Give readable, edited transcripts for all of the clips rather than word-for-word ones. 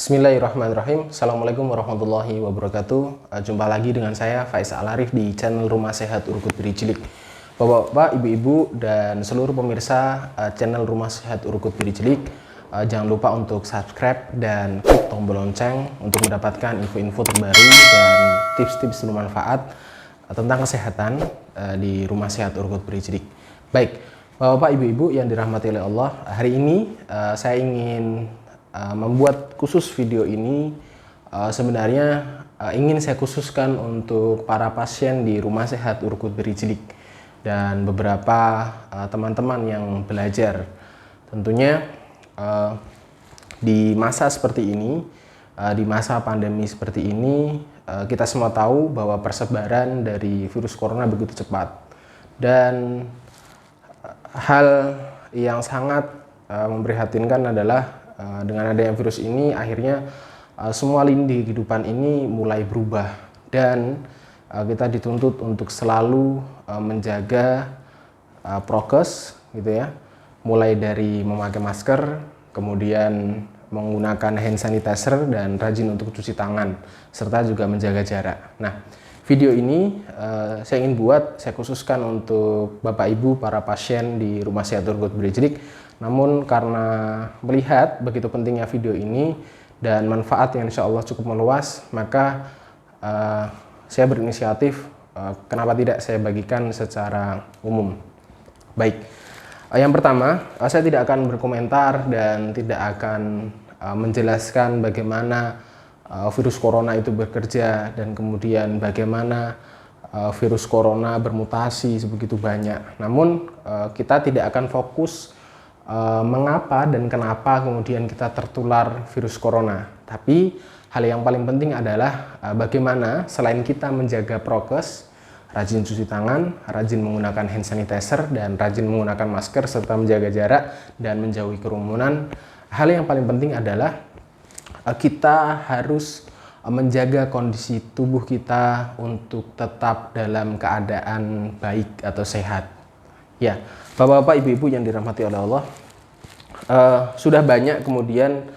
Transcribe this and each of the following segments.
Bismillahirrahmanirrahim. Assalamualaikum warahmatullahi wabarakatuh. Jumpa lagi dengan saya Faiz Al-Arif di channel Rumah Sehat Urkut Biri Cilik. Bapak-bapak, ibu-ibu, dan seluruh pemirsa channel Rumah Sehat Urkut Biri Cilik, jangan lupa untuk subscribe dan klik tombol lonceng untuk mendapatkan info-info terbaru dan tips-tips bermanfaat tentang kesehatan di Rumah Sehat Urkut Biri Cilik. Baik, bapak-bapak, ibu-ibu yang dirahmati oleh Allah, hari ini saya ingin membuat khusus video ini sebenarnya ingin saya khususkan untuk para pasien di Rumah Sehat Urkut Biri Cilik dan beberapa teman-teman yang belajar. Tentunya di masa seperti ini, di masa pandemi seperti ini, kita semua tahu bahwa persebaran dari virus corona begitu cepat, dan hal yang sangat memprihatinkan adalah dengan adanya virus ini akhirnya semua lini kehidupan ini mulai berubah, dan kita dituntut untuk selalu menjaga prokes gitu ya, mulai dari memakai masker, kemudian menggunakan hand sanitizer dan rajin untuk cuci tangan, serta juga menjaga jarak. Nah, video ini saya ingin saya khususkan untuk Bapak Ibu para pasien di Rumah Sehat Urkut Biri Cilik. Namun karena melihat begitu pentingnya video ini dan manfaat yang insya Allah cukup meluas, maka saya berinisiatif kenapa tidak saya bagikan secara umum. Baik, yang pertama, saya tidak akan berkomentar dan tidak akan menjelaskan bagaimana virus corona itu bekerja dan kemudian bagaimana virus corona bermutasi sebegitu banyak. Namun kita tidak akan fokus mengapa dan kenapa kemudian kita tertular virus corona. Tapi hal yang paling penting adalah bagaimana selain kita menjaga prokes, rajin cuci tangan, rajin menggunakan hand sanitizer, dan rajin menggunakan masker serta menjaga jarak dan menjauhi kerumunan, hal yang paling penting adalah kita harus menjaga kondisi tubuh kita untuk tetap dalam keadaan baik atau sehat. Ya, bapak-bapak, ibu-ibu yang dirahmati oleh Allah, sudah banyak kemudian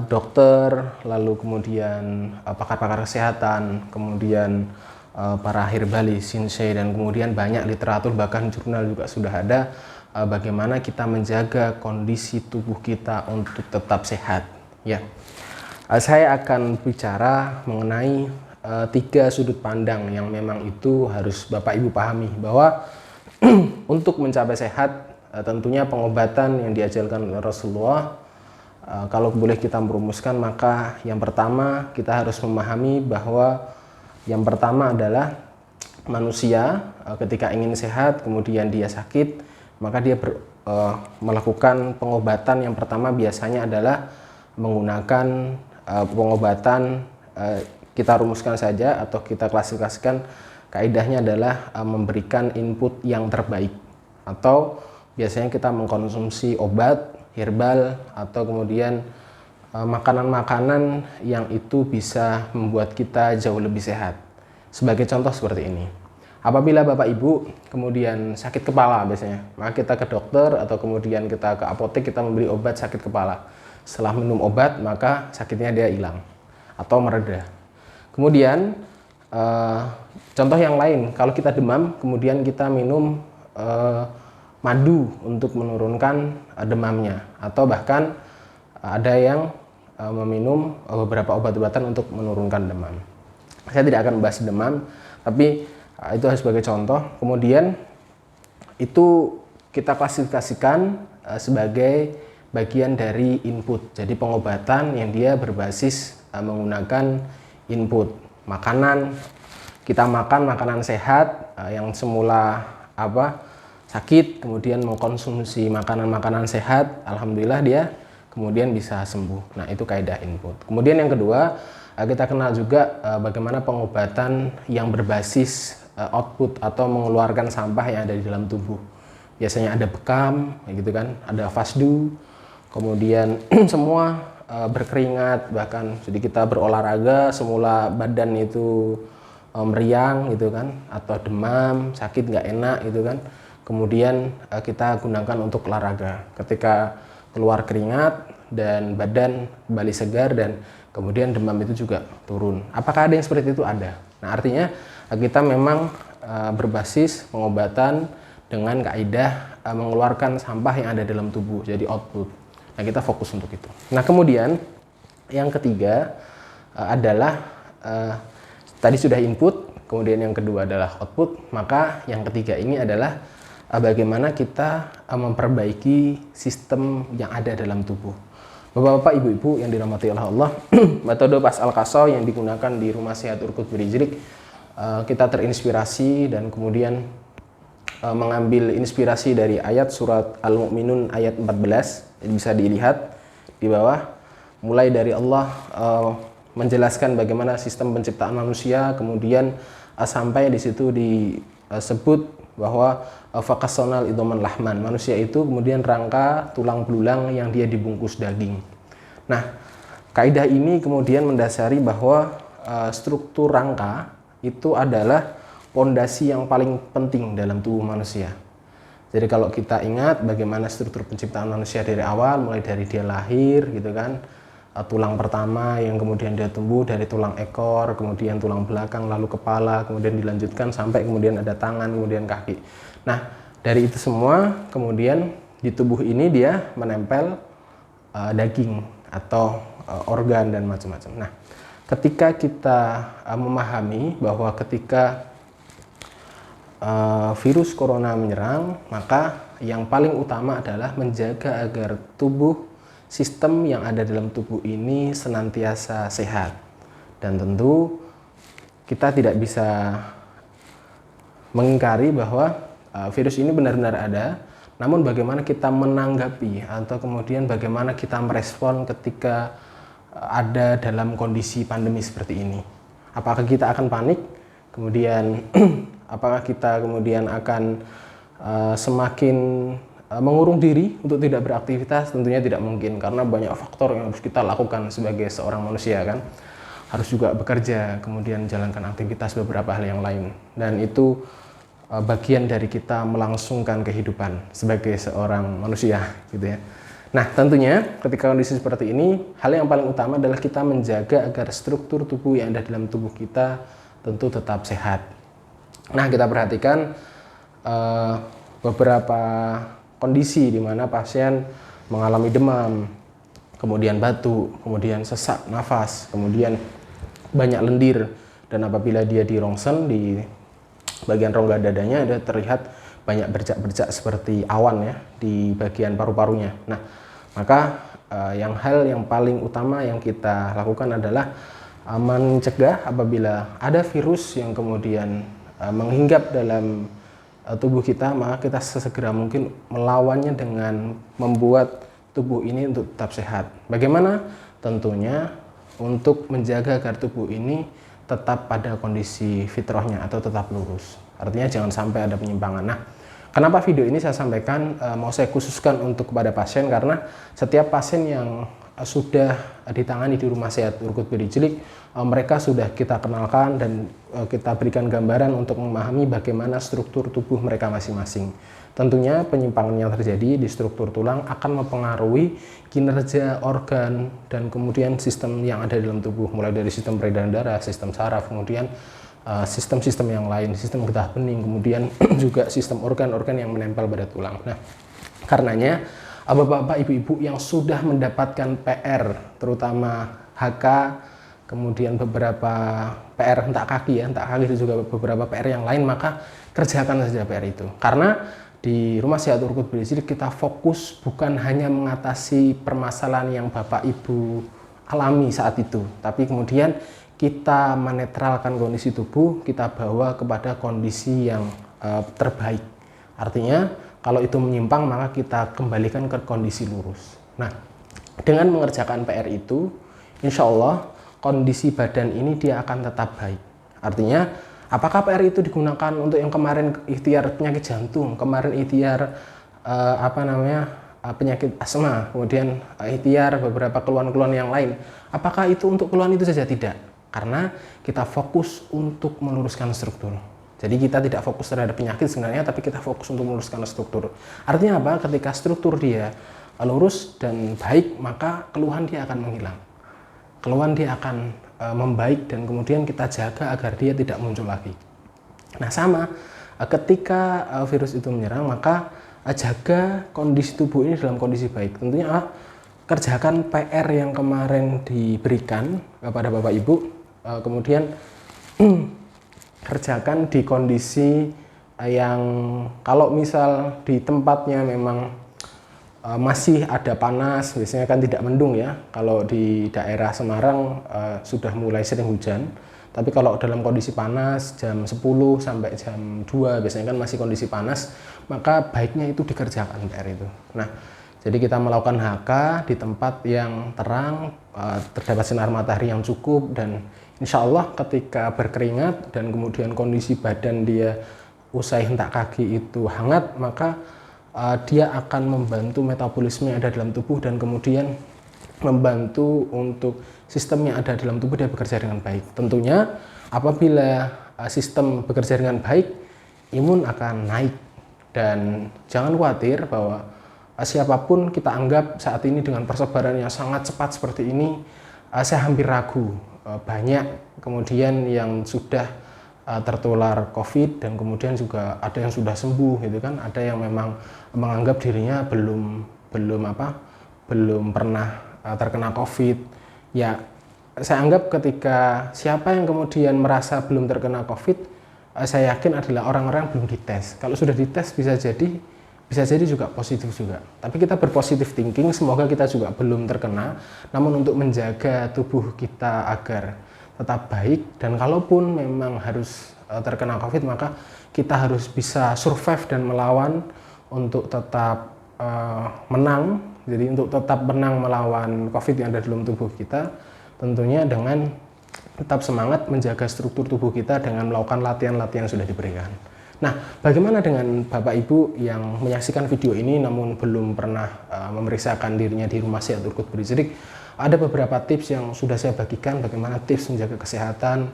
dokter, lalu kemudian pakar-pakar kesehatan, kemudian para herbalis, shinsei, dan kemudian banyak literatur, bahkan jurnal juga sudah ada bagaimana kita menjaga kondisi tubuh kita untuk tetap sehat. Ya, saya akan bicara mengenai 3 sudut pandang yang memang itu harus Bapak Ibu pahami, bahwa untuk mencapai sehat tentunya pengobatan yang diajarkan oleh Rasulullah, kalau boleh kita merumuskan, maka yang pertama kita harus memahami bahwa yang pertama adalah manusia ketika ingin sehat kemudian dia sakit, maka dia melakukan pengobatan. Yang pertama biasanya adalah menggunakan pengobatan, kita rumuskan saja atau kita klasifikasikan, kaidahnya adalah memberikan input yang terbaik, atau biasanya kita mengkonsumsi obat herbal atau kemudian makanan-makanan yang itu bisa membuat kita jauh lebih sehat. Sebagai contoh seperti ini, apabila Bapak Ibu kemudian sakit kepala biasanya, maka kita ke dokter atau kemudian kita ke apotek, kita membeli obat sakit kepala. Setelah minum obat maka sakitnya dia hilang atau mereda. Kemudian contoh yang lain, kalau kita demam kemudian kita minum madu untuk menurunkan demamnya, atau bahkan ada yang meminum beberapa obat-obatan untuk menurunkan demam. Saya tidak akan membahas demam, tapi itu sebagai contoh. Kemudian itu kita klasifikasikan sebagai bagian dari input. Jadi pengobatan yang dia berbasis menggunakan input makanan. Kita makan makanan sehat yang semula sakit, kemudian mengkonsumsi makanan-makanan sehat, alhamdulillah dia kemudian bisa sembuh. Nah, itu kaidah input. Kemudian yang kedua, kita kenal juga bagaimana pengobatan yang berbasis output atau mengeluarkan sampah yang ada di dalam tubuh. Biasanya ada bekam, gitu kan, ada fasdu, kemudian semua berkeringat, bahkan jadi kita berolahraga semula badan itu meriang gitu kan, atau demam, sakit nggak enak gitu kan, kemudian kita gunakan untuk olahraga. Ketika keluar keringat dan badan kembali segar, dan kemudian demam itu juga turun. Apakah ada yang seperti itu? Ada. Nah, artinya kita memang berbasis pengobatan dengan kaidah mengeluarkan sampah yang ada dalam tubuh, jadi output. Nah, kita fokus untuk itu. Nah, kemudian yang ketiga adalah tadi sudah input, kemudian yang kedua adalah output, maka yang ketiga ini adalah bagaimana kita memperbaiki sistem yang ada dalam tubuh. Bapak-bapak, ibu-ibu yang dirahmati oleh Allah, metode Pas Al-Qaso yang digunakan di Rumah Sehat Urkut Berijlik, kita terinspirasi dan kemudian mengambil inspirasi dari ayat surat Al-Mu'minun ayat 14, bisa dilihat di bawah, mulai dari Allah menjelaskan bagaimana sistem penciptaan manusia, kemudian sampai di situ disebut bahwa fakasonal idoman lahman, manusia itu kemudian rangka tulang belulang yang dia dibungkus daging. Nah, kaidah ini kemudian mendasari bahwa struktur rangka itu adalah pondasi yang paling penting dalam tubuh manusia. Jadi kalau kita ingat bagaimana struktur penciptaan manusia dari awal, mulai dari dia lahir gitu kan, tulang pertama yang kemudian dia tumbuh dari tulang ekor, kemudian tulang belakang, lalu kepala, kemudian dilanjutkan sampai kemudian ada tangan, kemudian kaki. Nah, dari itu semua kemudian di tubuh ini dia menempel daging atau organ dan macam-macam. Nah, ketika kita memahami bahwa ketika virus corona menyerang, maka yang paling utama adalah menjaga agar tubuh, sistem yang ada dalam tubuh ini senantiasa sehat. Dan tentu kita tidak bisa mengingkari bahwa virus ini benar-benar ada, namun bagaimana kita menanggapi atau kemudian bagaimana kita merespon ketika ada dalam kondisi pandemi seperti ini. Apakah kita akan panik? Kemudian apakah kita kemudian akan semakin mengurung diri untuk tidak beraktivitas? Tentunya tidak mungkin, karena banyak faktor yang harus kita lakukan sebagai seorang manusia kan. Harus juga bekerja, kemudian jalankan aktivitas beberapa hal yang lain, dan itu bagian dari kita melangsungkan kehidupan sebagai seorang manusia gitu ya. Nah, tentunya ketika kondisi seperti ini, hal yang paling utama adalah kita menjaga agar struktur tubuh yang ada dalam tubuh kita tentu tetap sehat. Nah, kita perhatikan beberapa kondisi di mana pasien mengalami demam, kemudian batuk, kemudian sesak nafas, kemudian banyak lendir, dan apabila dia di rongsen di bagian rongga dadanya ada terlihat banyak bercak-bercak seperti awan ya di bagian paru-parunya. Nah, maka hal yang paling utama yang kita lakukan adalah mencegah apabila ada virus yang kemudian menghinggap dalam tubuh kita, maka kita sesegera mungkin melawannya dengan membuat tubuh ini untuk tetap sehat. Bagaimana? Tentunya untuk menjaga agar tubuh ini tetap pada kondisi fitrahnya atau tetap lurus. Artinya jangan sampai ada penyimpangan. Nah, kenapa video ini saya sampaikan, mau saya khususkan untuk kepada pasien, karena setiap pasien yang sudah ditangani di Rumah Sehat Urkut Berijlik, mereka sudah kita kenalkan dan kita berikan gambaran untuk memahami bagaimana struktur tubuh mereka masing-masing. Tentunya penyimpangan yang terjadi di struktur tulang akan mempengaruhi kinerja organ dan kemudian sistem yang ada dalam tubuh, mulai dari sistem peredaran darah, sistem saraf, kemudian sistem-sistem yang lain, sistem getah bening, kemudian juga sistem organ-organ yang menempel pada tulang. Nah, karenanya bapak-bapak, ibu-ibu yang sudah mendapatkan PR, terutama HK, kemudian beberapa PR entah kaki ya, entah kaki, dan juga beberapa PR yang lain, maka kerjakan saja PR itu. Karena di Rumah Sehat Urkut Berijlik kita fokus bukan hanya mengatasi permasalahan yang bapak ibu alami saat itu, tapi kemudian kita menetralkan kondisi tubuh, kita bawa kepada kondisi yang terbaik. Artinya kalau itu menyimpang, maka kita kembalikan ke kondisi lurus. Nah, dengan mengerjakan PR itu, insya Allah kondisi badan ini dia akan tetap baik. Artinya, apakah PR itu digunakan untuk yang kemarin ikhtiar penyakit jantung, kemarin ikhtiar penyakit asma, kemudian ikhtiar beberapa keluhan-keluhan yang lain. Apakah itu untuk keluhan itu saja? Tidak. Karena kita fokus untuk meluruskan struktur. Jadi kita tidak fokus terhadap penyakit sebenarnya, tapi kita fokus untuk meluruskan struktur. Artinya apa? Ketika struktur dia lurus dan baik, maka keluhan dia akan menghilang, keluhan dia akan membaik, dan kemudian kita jaga agar dia tidak muncul lagi. Nah sama, ketika virus itu menyerang, maka jaga kondisi tubuh ini dalam kondisi baik. Tentunya kerjakan PR yang kemarin diberikan kepada Bapak Ibu, kemudian kerjakan di kondisi yang kalau misal di tempatnya memang masih ada panas, biasanya kan tidak mendung ya. Kalau di daerah Semarang sudah mulai sering hujan. Tapi kalau dalam kondisi panas jam 10 sampai jam 2 biasanya kan masih kondisi panas, maka baiknya itu dikerjakan PR itu. Nah, jadi kita melakukan HK di tempat yang terang, terdapat sinar matahari yang cukup, dan insya Allah ketika berkeringat dan kemudian kondisi badan dia usai hentak kaki itu hangat, maka dia akan membantu metabolisme yang ada dalam tubuh dan kemudian membantu untuk sistem yang ada dalam tubuh dia bekerja dengan baik. Tentunya apabila sistem bekerja dengan baik, imun akan naik, dan jangan khawatir bahwa siapapun kita anggap saat ini dengan persebaran yang sangat cepat seperti ini, saya hampir ragu banyak kemudian yang sudah tertular COVID dan kemudian juga ada yang sudah sembuh gitu kan, ada yang memang menganggap dirinya belum pernah terkena COVID. Ya, saya anggap ketika siapa yang kemudian merasa belum terkena COVID, saya yakin adalah orang-orang belum dites. Kalau sudah dites bisa jadi juga positif juga. Tapi kita berpositif thinking, semoga kita juga belum terkena. Namun untuk menjaga tubuh kita agar tetap baik, dan kalaupun memang harus terkena COVID, maka kita harus bisa survive dan melawan untuk tetap menang. Jadi untuk tetap menang melawan COVID yang ada dalam tubuh kita, tentunya dengan tetap semangat menjaga struktur tubuh kita dengan melakukan latihan-latihan yang sudah diberikan. Nah, bagaimana dengan Bapak Ibu yang menyaksikan video ini namun belum pernah memeriksakan dirinya di Rumah Sehat Urkut Berizirik? Ada beberapa tips yang sudah saya bagikan bagaimana tips menjaga kesehatan.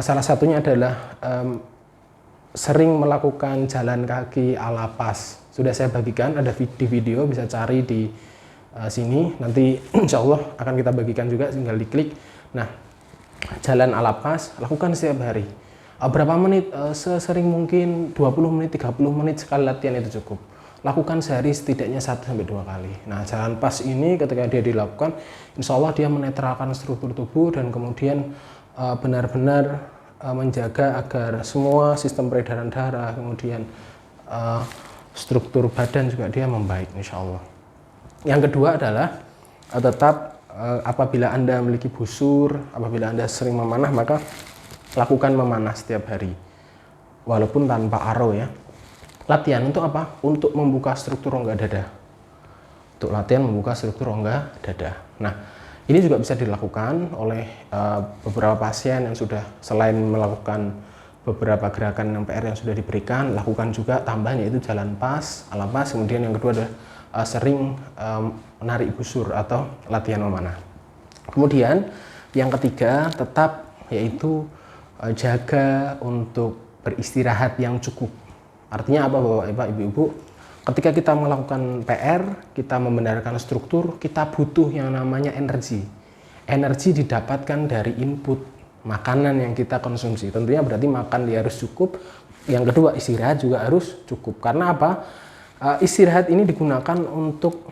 Salah satunya adalah sering melakukan jalan kaki ala pas. Sudah saya bagikan, ada di video, bisa cari di sini. Nanti insya Allah akan kita bagikan juga, tinggal diklik. Nah, jalan ala pas, lakukan setiap hari. Berapa menit? Sesering mungkin 20 menit, 30 menit sekali latihan itu cukup. Lakukan sehari setidaknya 1-2 kali. Nah, jalan pas ini ketika dia dilakukan, insya Allah dia menetralkan struktur tubuh dan kemudian benar-benar menjaga agar semua sistem peredaran darah, kemudian struktur badan juga dia membaik insya Allah. Yang kedua adalah tetap apabila Anda memiliki busur, apabila Anda sering memanah, maka lakukan memanah setiap hari walaupun tanpa aro ya. Latihan untuk apa? Untuk membuka struktur rongga dada. Untuk latihan membuka struktur rongga dada. Nah, ini juga bisa dilakukan oleh beberapa pasien yang sudah selain melakukan beberapa gerakan yang PR yang sudah diberikan, lakukan juga tambahan yaitu jalan pas, ala pas. Kemudian yang kedua adalah sering menarik busur atau latihan memanah. Kemudian yang ketiga tetap yaitu jaga untuk beristirahat yang cukup. Artinya apa Bapak Ibu? Ketika kita melakukan PR, kita membenarkan struktur, kita butuh yang namanya energi. Energi didapatkan dari input makanan yang kita konsumsi. Tentunya berarti makan dia harus cukup. Yang kedua, istirahat juga harus cukup. Karena apa? Istirahat ini digunakan untuk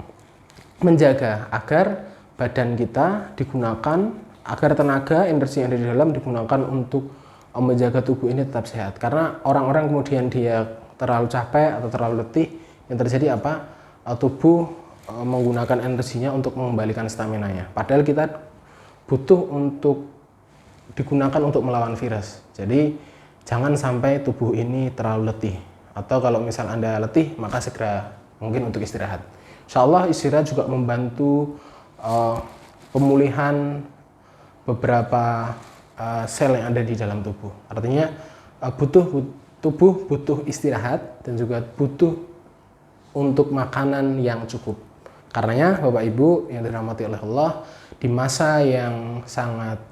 menjaga agar badan kita digunakan, agar tenaga, energi yang ada di dalam digunakan untuk menjaga tubuh ini tetap sehat. Karena orang-orang kemudian dia terlalu capek atau terlalu letih, yang terjadi apa? Tubuh menggunakan energinya untuk mengembalikan stamina-nya. Padahal kita butuh untuk digunakan untuk melawan virus. Jadi jangan sampai tubuh ini terlalu letih. Atau kalau misal Anda letih, maka segera mungkin untuk istirahat. Insya Allah istirahat juga membantu pemulihan beberapa sel yang ada di dalam tubuh. Artinya tubuh butuh istirahat dan juga butuh untuk makanan yang cukup. Karenanya Bapak Ibu yang dirahmati oleh Allah, di masa yang sangat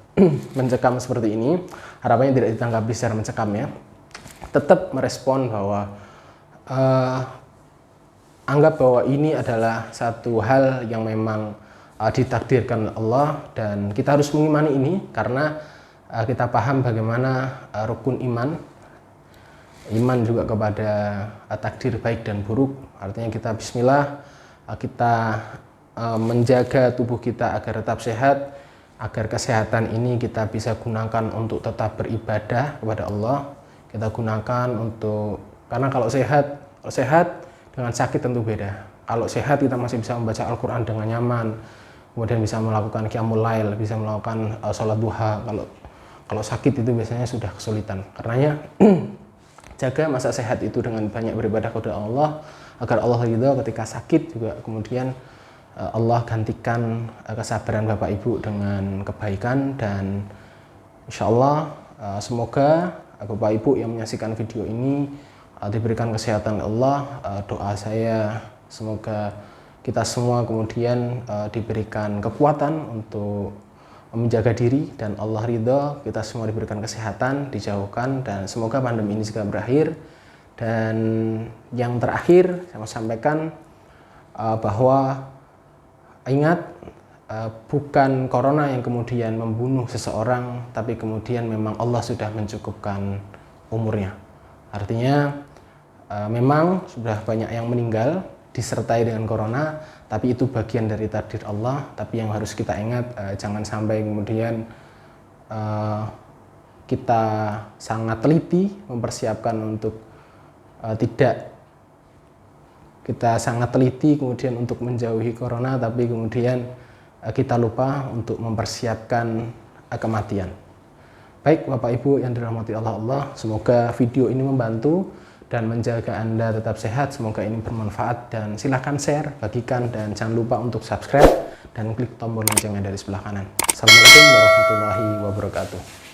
mencekam seperti ini, harapannya tidak ditanggapi secara mencekam ya. Tetap merespon bahwa anggap bahwa ini adalah satu hal yang memang ditakdirkan Allah, dan kita harus mengimani ini karena kita paham bagaimana rukun iman juga kepada takdir baik dan buruk. Artinya kita bismillah, kita menjaga tubuh kita agar tetap sehat, agar kesehatan ini kita bisa gunakan untuk tetap beribadah kepada Allah. Kita gunakan untuk, karena kalau sehat dengan sakit tentu beda. Kalau sehat kita masih bisa membaca Al-Quran dengan nyaman, kemudian bisa melakukan qiyamul lail, bisa melakukan sholat duha. Kalau sakit itu biasanya sudah kesulitan. Karenanya jaga masa sehat itu dengan banyak beribadah kepada Allah, agar Allah ridho ketika sakit juga. Kemudian Allah gantikan kesabaran Bapak Ibu dengan kebaikan, dan insya Allah semoga Bapak Ibu yang menyaksikan video ini diberikan kesehatan Allah. Doa saya semoga kita semua kemudian diberikan kekuatan untuk menjaga diri, dan Allah ridho, kita semua diberikan kesehatan, dijauhkan, dan semoga pandemi ini segera berakhir. Dan yang terakhir saya mau sampaikan bahwa ingat, bukan corona yang kemudian membunuh seseorang, tapi kemudian memang Allah sudah mencukupkan umurnya. Artinya memang sudah banyak yang meninggal disertai dengan corona, tapi itu bagian dari takdir Allah. Tapi yang harus kita ingat, jangan sampai kemudian kita sangat teliti mempersiapkan untuk kita sangat teliti kemudian untuk menjauhi corona, tapi kemudian kita lupa untuk mempersiapkan kematian. Baik Bapak Ibu yang dirahmati Allah, semoga video ini membantu dan menjaga Anda tetap sehat. Semoga ini bermanfaat, dan silahkan share, bagikan, dan jangan lupa untuk subscribe dan klik tombol loncengnya dari sebelah kanan. Assalamualaikum warahmatullahi wabarakatuh.